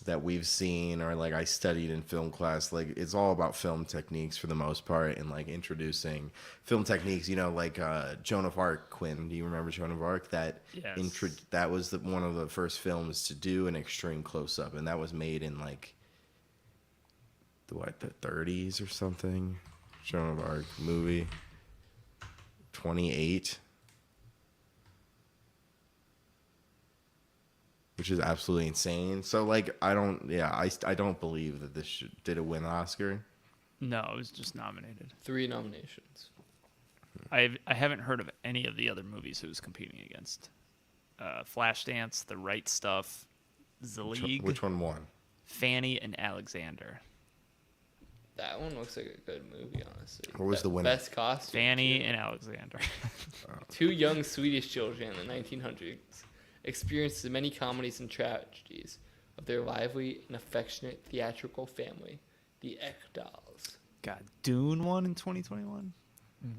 that we've seen or like I studied in film class, like it's all about film techniques for the most part and like introducing film techniques, like Joan of Arc. Quinn, do you remember Joan of Arc? That Yes. that was one of the first films to do an extreme close up, and that was made in like the 30s or something. Joan of Arc movie 28, which is absolutely insane. So like I don't believe that this did it win an Oscar. No, it was just nominated. 3 nominations. I haven't heard of any of the other movies it was competing against. Flashdance, The Right Stuff, The League, Which one won? Fanny, and Alexander. That one looks like a good movie, honestly. What was the winner? Best costume. Fanny too. and Alexander. 2 young Swedish children in the 1900s experienced the many comedies and tragedies of their lively and affectionate theatrical family, the Ekdals. God, Dune won in 2021.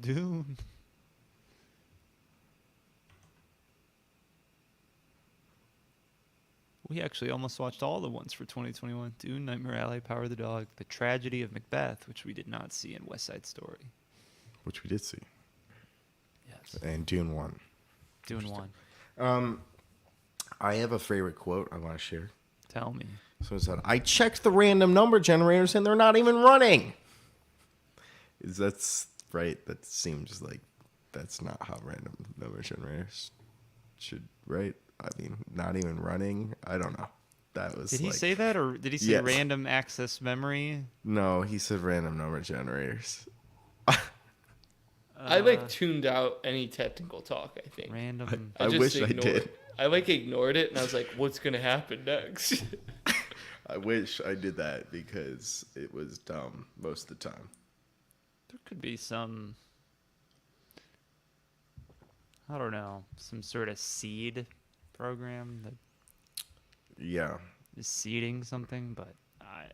Dune. We actually almost watched all the ones for 2021. Dune, Nightmare Alley, Power of the Dog, The Tragedy of Macbeth, which we did not see in West Side Story. Which we did see. Yes. And Dune won. Dune won. I have a favorite quote I want to share. Tell me. Someone said, "I checked the random number generators and they're not even running." That's right? That seems like that's not how random number generators should, right? I mean, not even running. I don't know. That was. Did he say that, or did he say Yes. random access memory? No, he said random number generators. I tuned out any technical talk, I think. Random. I just wish I ignored did. it. I ignored it and I was like, what's gonna happen next? I wish I did that because it was dumb most of the time. There could be some. I don't know, some sort of seed program that Yeah. is seeding something, but I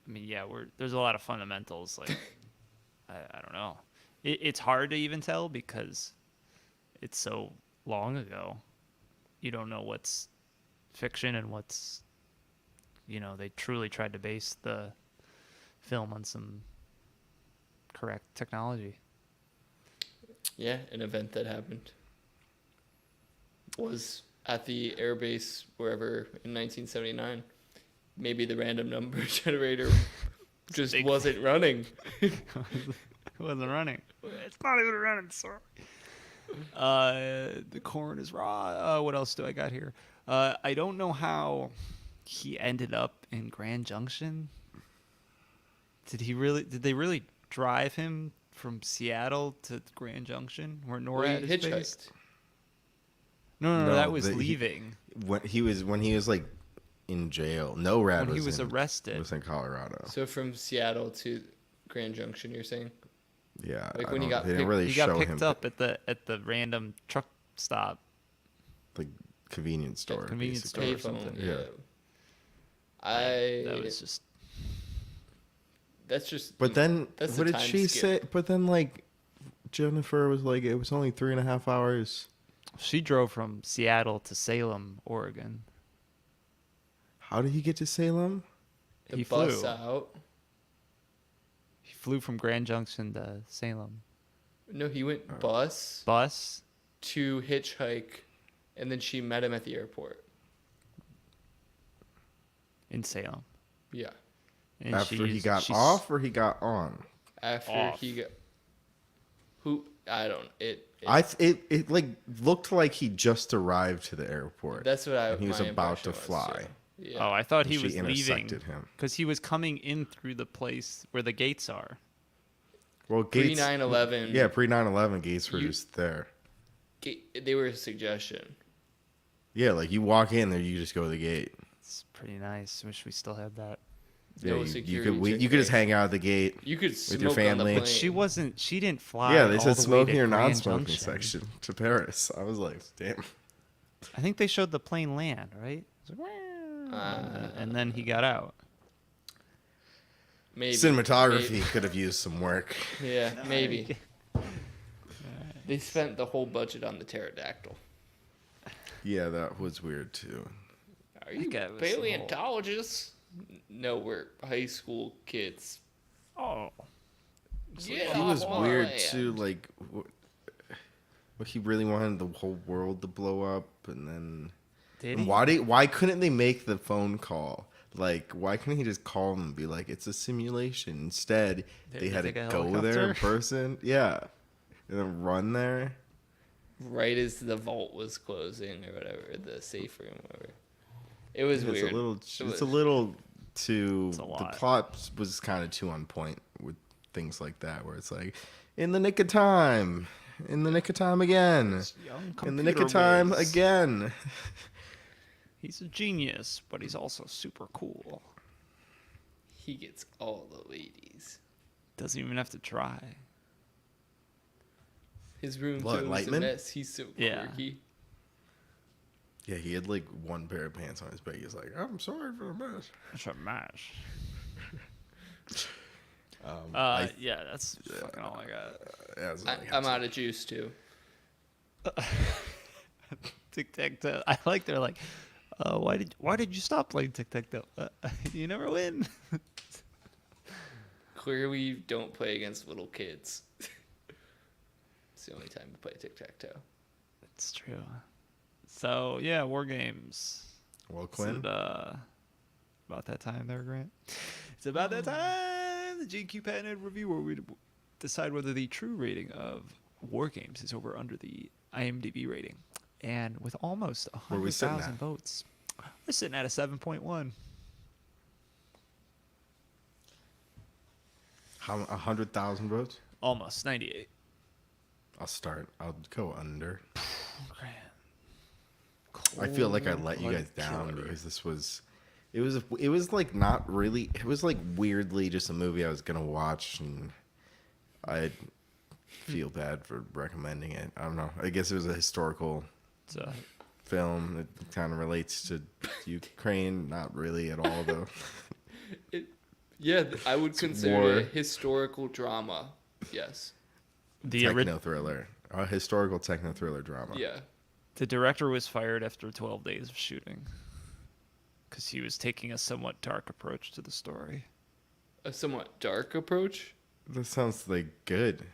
mean, yeah, there's a lot of fundamentals. Like, I don't know. It's hard to even tell because it's so long ago. You don't know what's fiction and what's, they truly tried to base the film on some correct technology. Yeah, an event that happened was at the airbase wherever in 1979. Maybe the random number generator just big wasn't running. It wasn't running. It's not even running, sorry. The corn is raw. What else do I got here? I don't know how he ended up in Grand Junction. Did they really drive him from Seattle to Grand Junction where Well, NORAD he is hitchhiked. based? No, No, that was he- leaving. When he was like in jail. No, Rad When he was was arrested. Was in Colorado. So from Seattle to Grand Junction, you're saying? Yeah. Like I when he don't- got they didn't picked- really He show got him picked up at the random truck stop. the convenience store. convenience basically. store or Payphone. something. Yeah. That was just. That's just. But then, That's what the did time she skip. say? But then, like, Jennifer was like, it was only 3.5 hours. She drove from Seattle to Salem, Oregon. How did he get to Salem? The He bus flew. out. He flew from Grand Junction to Salem. No, he went bus Bus. to hitchhike, and then she met him at the airport. In Salem. Yeah. And After he got she's- off or he got on? After Off. he got. Who? I don't. It like looked like he just arrived to the airport. That's what I. And he was my about to impression was, fly. too. Yeah. Oh, I thought And he she was leaving intersected him. because he was coming in through the place where the gates are. Well, Pre Gates. 9/11. Yeah, pre 9/11, Gates were You- just there. They were a suggestion. Yeah, like you walk in there, you just go to the gate. It's pretty nice. Wish we still had that. Yeah, No you security could you check, could just right? hang out at the gate. You could With smoke your on the family. plane. But She didn't fly. Yeah, they all said the way smoking to or Grand non-smoking Junction. section to Paris. I was like, damn. I think they showed the plane land, right? It was like, "Wow," and then he got out. Maybe Cinematography maybe. could have used some work. Yeah, maybe. They spent the whole budget on the pterodactyl. Yeah, that was weird too. Are you guy was paleontologists? No, we're high school kids. Oh, Yeah, He was on weird land. too. Like, what he really wanted the whole world to blow up, and then did and he? why couldn't they make the phone call? Like, why couldn't he just call them and be like, it's a simulation? Instead, Did they he had to take a go there in helicopter? person. Yeah, and then run there. Right as the vault was closing or whatever, the safe room, whatever. It was It's weird. a little. It It's was- a little too. It's a The lot. plot was kind of too on point with things like that, where it's like, in the nick of time, in the nick of time again, Young in the nick of computer time whiz. again. He's a genius, but he's also super cool. He gets all the ladies. Doesn't even have to try. His room's What, always a Lightman? mess. He's so Yeah. quirky. Yeah, he had like one pair of pants on his bed. He's like, I'm sorry for the mess. It's a mash. I- Yeah, that's fucking all I got. Yeah, that's all I got I'm to- out of juice too. Tic Tac Toe. I like they're like, why did you stop playing Tic Tac Toe? You never win. Clearly, you don't play against little kids. It's the only time you play tic tac toe. It's true. So yeah, WarGAMES. Well, Is Quinn, it, about that time there, Grant? It's about that time. The GQ patented review where we decide whether the true rating of WarGames is over or under the IMDb rating. And with almost Where we sitting 100,000 at? votes, we're sitting at a 7.1. how 100,000 votes? Almost 98. I'll start. I'll go under. Grant. I feel like I let you guys Cold-blooded down killer. because it was like not really. It was like weirdly just a movie I was gonna watch, and I feel bad for recommending it. I don't know. I guess it was a historical It's a film. It kind of relates to Ukraine, not really at all though. Yeah, I would consider war. it a historical drama. Yes. Techno thriller, a historical techno thriller drama. Yeah. The director was fired after 12 days of shooting because he was taking a somewhat dark approach to the story. A somewhat dark approach. That sounds like good.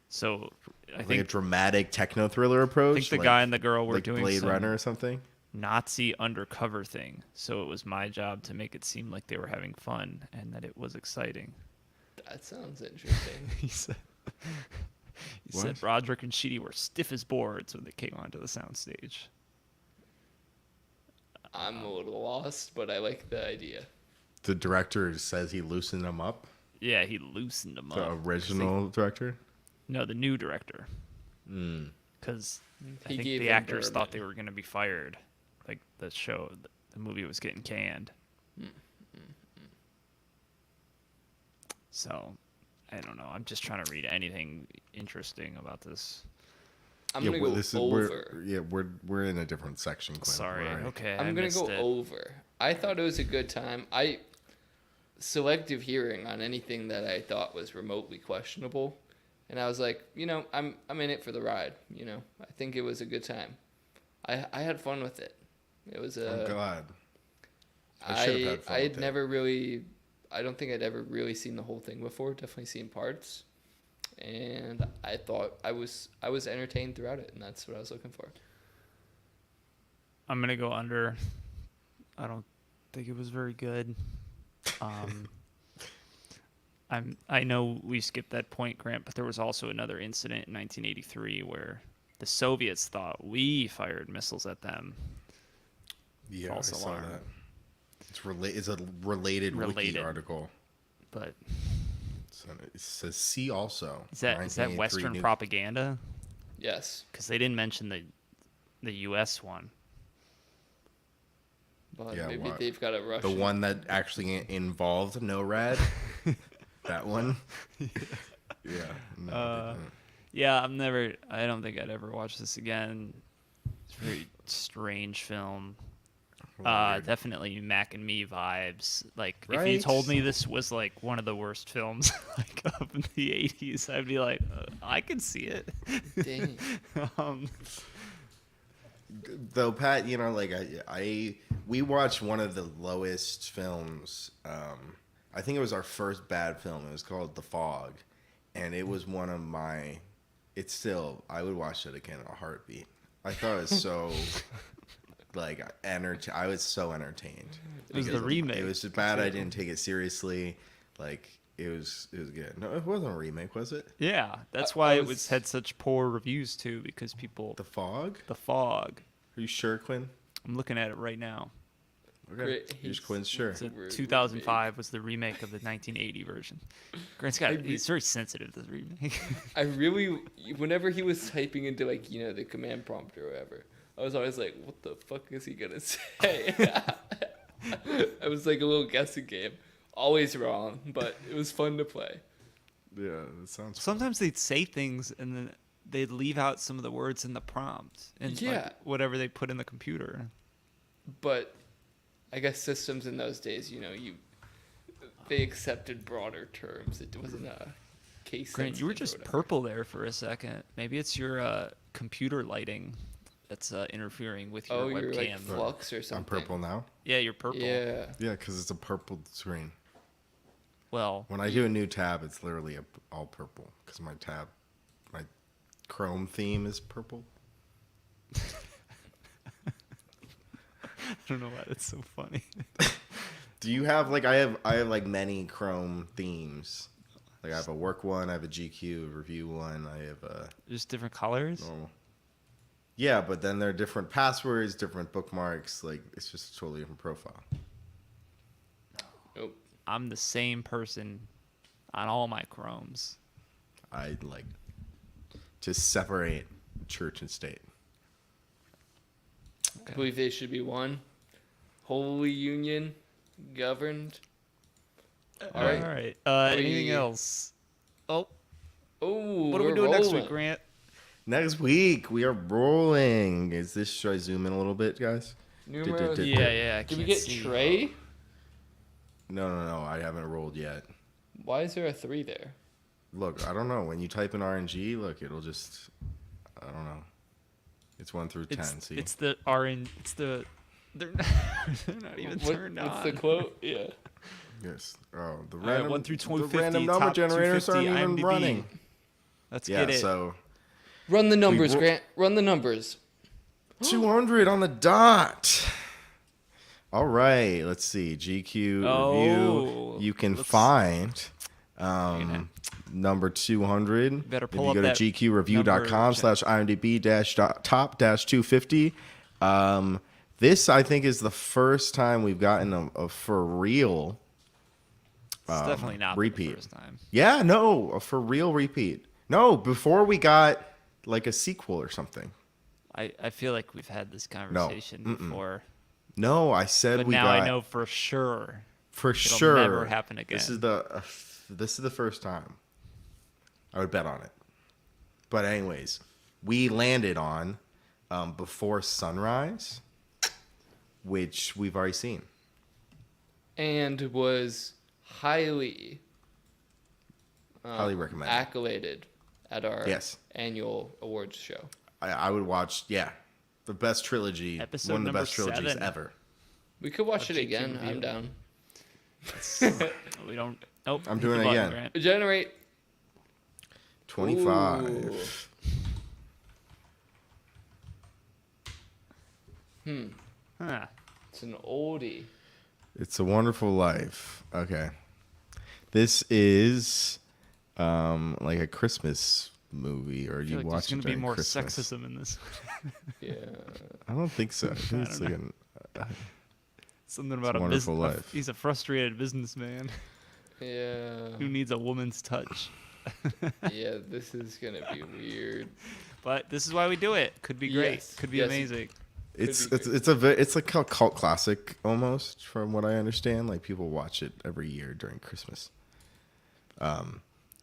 So I Like a think dramatic techno thriller approach. I think the like- guy and the girl were like doing Blade some Runner or something. Nazi undercover thing. So it was my job to make it seem like they were having fun and that it was exciting. That sounds interesting. He said, he What? said Broderick and Sheedy were stiff as boards when they came onto the soundstage. I'm a little lost, but I like the idea. The director says he loosened them up. Yeah, he loosened them The up. 'cause original director. No, the new director. Mm. Because I He think gave the them actors thought they bourbon. were going to be fired. Like the show, the movie was getting canned. So, I don't know. I'm just trying to read anything interesting about this. I'm gonna go over. We're in a different section. Quinn. Sorry. We're all right. Okay. I'm I gonna missed go it. over. I thought it was a good time. Selective hearing on anything that I thought was remotely questionable, and I was like, I'm in it for the ride. I think it was a good time. I had fun with it. It was I'm glad. I should have had fun I with had it. never really. I don't think I'd ever really seen the whole thing before. Definitely seen parts, and I thought I was entertained throughout it, and that's what I was looking for. I'm gonna go under. I don't think it was very good. I know we skipped that point, Grant, but there was also another incident in 1983 where the Soviets thought we fired missiles at them. Yeah, False I saw alarm. that. It's a related wiki Related. article. But So it says see also. is that 1983 Western new- propaganda? Yes. Because they didn't mention the U.S. one. But Yeah, maybe what? they've got a The Russian. one that actually involved NORAD. That one. Yeah. No, they didn't. Yeah, I don't think I'd ever watch this again. It's a very strange film. Weird. Definitely Mac and Me vibes. Like, if you Right? told me this was like one of the worst films like of the '80s, I'd be like, I can see it. Dang. um, Though, Pat, you know, like we watched one of the lowest films. I think it was our first bad film. It was called The Fog, and it was one of my. It's still, I would watch it again in a heartbeat. I thought it was so like I was so entertained. It was the Because remake. It was just bad. I didn't take it seriously. Like it was good. No, it wasn't a remake, was it? yeah, that's I why it was- had such poor reviews too, because people. The Fog? The Fog. Are you sure, Quinn? I'm looking at it right now. Okay. Great. You're Quinn's sure. It's a Weird 2005 was the remake of the 1980 version. Grant's he's very sensitive to the remake. I really, whenever he was typing into like the command prompt or whatever, I was always like, what the fuck is he gonna say? I was like a little guessing game, always wrong, but it was fun to play. Yeah, that sounds. Sometimes they'd say things and then they'd leave out some of the words in the prompt and Yeah. like, whatever they put in the computer. But I guess systems in those days, they accepted broader terms. It wasn't a case. Grant, you were sensitive or just whatever. purple there for a second. Maybe it's your computer lighting that's interfering with your Oh, you're webcam. like flux or I'm something. purple now. Yeah, you're purple. Yeah. Yeah, because it's a purple screen. Well, When I do a new tab, it's literally all purple because my Chrome theme is purple. I don't know why that's so funny. Do you have like I have like many Chrome themes. Like I have a work one, I have a GQ review one, I have a Just different colors. normal. Yeah, but then there are different passwords, different bookmarks. Like it's just a totally different profile. Nope. I'm the same person on all my Chromes. I like to separate church and state. I believe they should be one. Holy Union, governed. All right. Anything We- else? Oh, Oh, what are we we're doing next rolling. week, Grant? Next week we are rolling. Should I zoom in a little bit, guys? Numero. Did- Yeah. I Did we can't get see. Trey? No. I haven't rolled yet. Why is there a 3 there? Look, I don't know. When you type in RNG, look, it'll just. I don't know. It's 1 through 10. See. It's the RN. It's the. They're not, they're not even turned on. What's the quote? Yeah. Yes. Oh, the right, random 1 through the 250, random number top generators aren't 250 even IMDb. running. Let's Yeah. get it. So Run the numbers, ro- Grant. Run the numbers. 200 on the dot. All right. Let's see. GQ Oh, review. You can let's- find. gonna- Number 200. Better pull if up you go that to gqreview.com/imdb-top-250. This I think is the first time we've gotten a for real It's definitely not repeat. the first time. Yeah, no, a for real repeat. No, before we got like a sequel or something. I feel like we've had this conversation before, No, I said but we now got I know for sure. for it'll sure. never happen This again. is the first time. I would bet on it. But anyways, we landed on Before Sunrise, which we've already seen. And was highly Highly recommended. accoladed at our Yes. annual awards show. I would watch. Yeah, the best trilogy. Episode one of the number best trilogies 7. ever. We could watch it GQ again. review. I'm down. We don't. Nope. I'm hit doing the it button, again. Grant. Generate. 25. Ooh. Huh. It's an oldie. It's a Wonderful Life. Okay. This is like a Christmas movie, or I you feel like watch there's it gonna be during more Christmas. sexism in this. Yeah. I don't think so. I think it's like an, Something about a Wonderful business. Life. He's a frustrated businessman Yeah. who needs a woman's touch. Yeah, this is gonna be weird. But this is why we do it. Could be great. Yes, Could be yes. amazing. It's like a cult classic almost, from what I understand. Like people watch it every year during Christmas.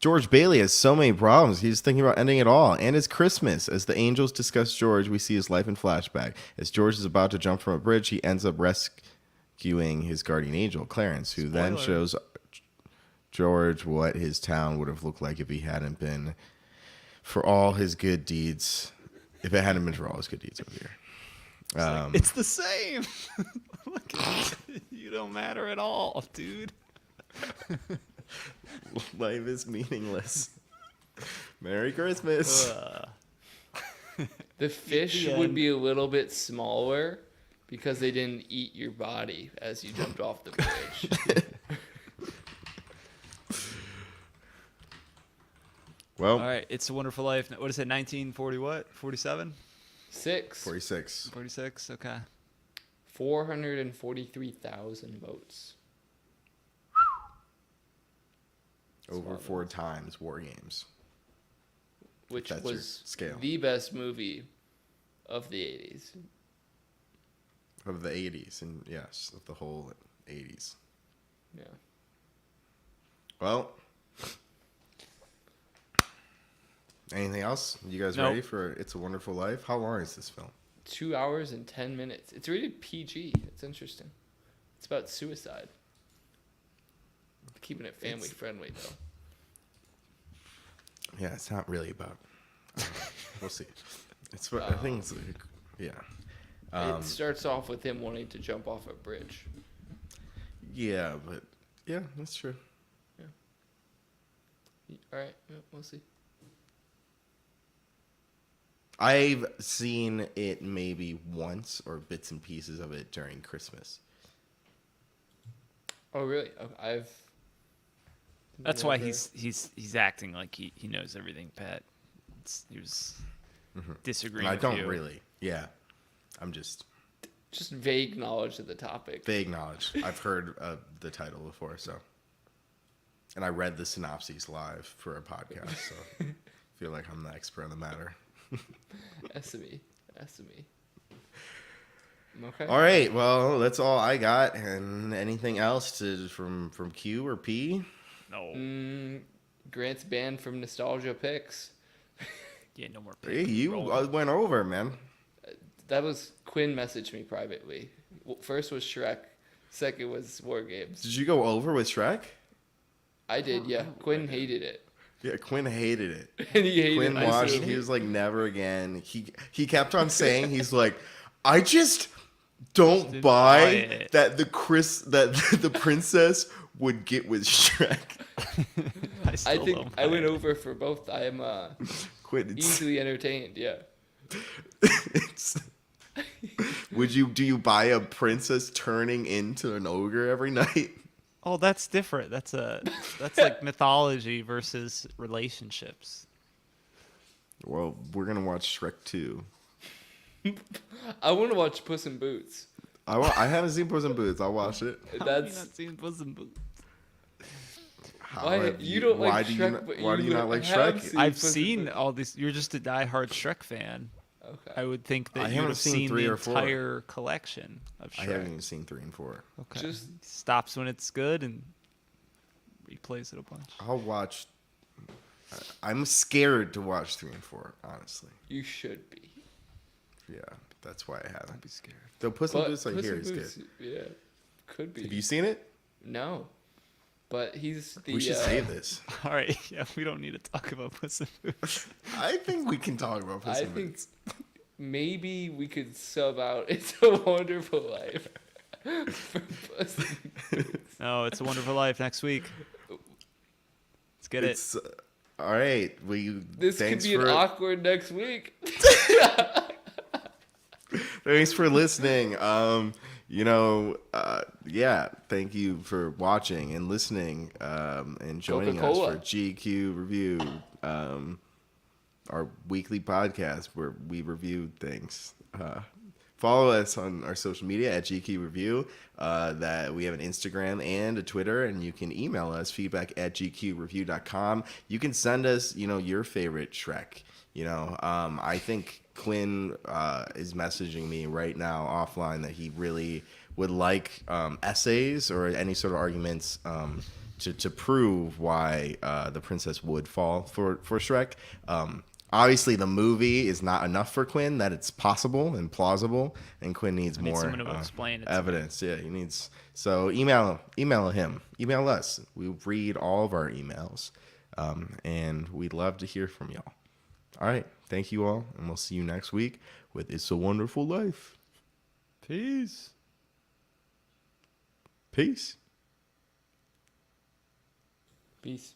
George Bailey has so many problems. He's thinking about ending it all. And it's Christmas. As the angels discuss George, we see his life in flashback. As George is about to jump from a bridge, he ends up rescuing his guardian angel, Clarence, who then Spoiler. shows George what his town would have looked like if he hadn't been for all his good deeds. If it hadn't been for all his good deeds over here. It's the same. Look at it. You don't matter at all, dude. Life is meaningless. Merry Christmas. The fish the would end. be a little bit smaller because they didn't eat your body as you jumped off the bridge. Well, All right, It's a Wonderful Life. What is it, 1940 what? 47? 46. 46, okay. 443,000 votes. over 4 times WarGAMES. Which That's your was scale. the best movie of the 80s. Of the 80s, and yes, of the whole 80s. Yeah. Well, anything else? You guys Nope. ready for It's a Wonderful Life? How long is this film? 2 hours and 10 minutes. It's rated PG. It's interesting. It's about suicide. Keeping it family friendly, though. Yeah, it's not really about. We'll see. It's. I think it's. Yeah. It starts off with him wanting to jump off a bridge. Yeah, but yeah, that's true. All right, yeah, we'll see. I've seen it maybe once or bits and pieces of it during Christmas. Oh, really? I've. That's why never- he's acting like he knows everything, Pat. He was disagreeing And I with don't you. really. Yeah, I'm just just vague knowledge of the topic. vague knowledge. I've heard the title before, so. And I read the synopses live for a podcast, so I feel like I'm the expert on the matter. SME. Okay. All right, well, that's all I got. And anything else from Q or P? No. Grant's banned from Nostalgia Picks. Yeah, no more. Hey, paper you rolling. went over, man. That was Quinn messaged me privately. First was Shrek. Second was WarGames. Did you go over with Shrek? I did, yeah. Quinn hated it. Yeah, Quinn hated it. And he hated Quinn my watched. movie. He was like, never again. He kept on saying, he's like, I just don't Didn't buy buy it." that the princess would get with Shrek. I, still I think don't I buy went it. over for both. I am Quinn, it's, easily entertained, yeah. it's, do you buy a princess turning into an ogre every night? Oh, that's different. That's like mythology versus relationships. Well, we're gonna watch Shrek 2. I want to watch Puss in Boots. I haven't seen Puss in Boots. I'll watch it. How have you That's not seen Puss in Boots? How why have you don't why like do Shrek, you not, but why do you not like have Shrek? seen I've Puss in seen Boots. all these. You're just a diehard Shrek fan. Okay. I would think I that you haven't would have seen seen 3 the or 4. entire collection of Shrek. I haven't even seen 3 and 4. Okay. Just- Stops when it's good and replays it a bunch. I'll watch. I'm scared to watch 3 and 4, honestly. You should be. Yeah, that's why I haven't. Be scared. Though Puss in But Boots, I Puss hear in is Boots, good. yeah, could be. Have you seen it? No, but he's the. We should save this. All right. Yeah, we don't need to talk about Puss in Boots. I think we can talk about Puss I in think Boots. maybe we could sub out "It's a Wonderful Life" for Puss in Boots. No, It's a Wonderful Life next week. Let's get it. It's all right. This could Thanks be for an awkward next week. thanks for listening. Yeah. Thank you for watching and listening, and joining us Coca-Cola. for GQ Review, our weekly podcast where we review things follow us on our social media at GQ Review. That we have an Instagram and a Twitter, and you can email us feedback at gqreview.com. You can send us, your favorite Shrek. I think Quinn is messaging me right now offline that he really would like essays or any sort of arguments to prove why the princess would fall for Shrek. Obviously, the movie is not enough for Quinn that it's possible and plausible, and Quinn needs I need more someone to explain it to me. evidence. Yeah, he needs. So email him, email us. We read all of our emails, and we'd love to hear from y'all. All right, thank you all, and we'll see you next week with It's a Wonderful Life. Peace. Peace. Peace.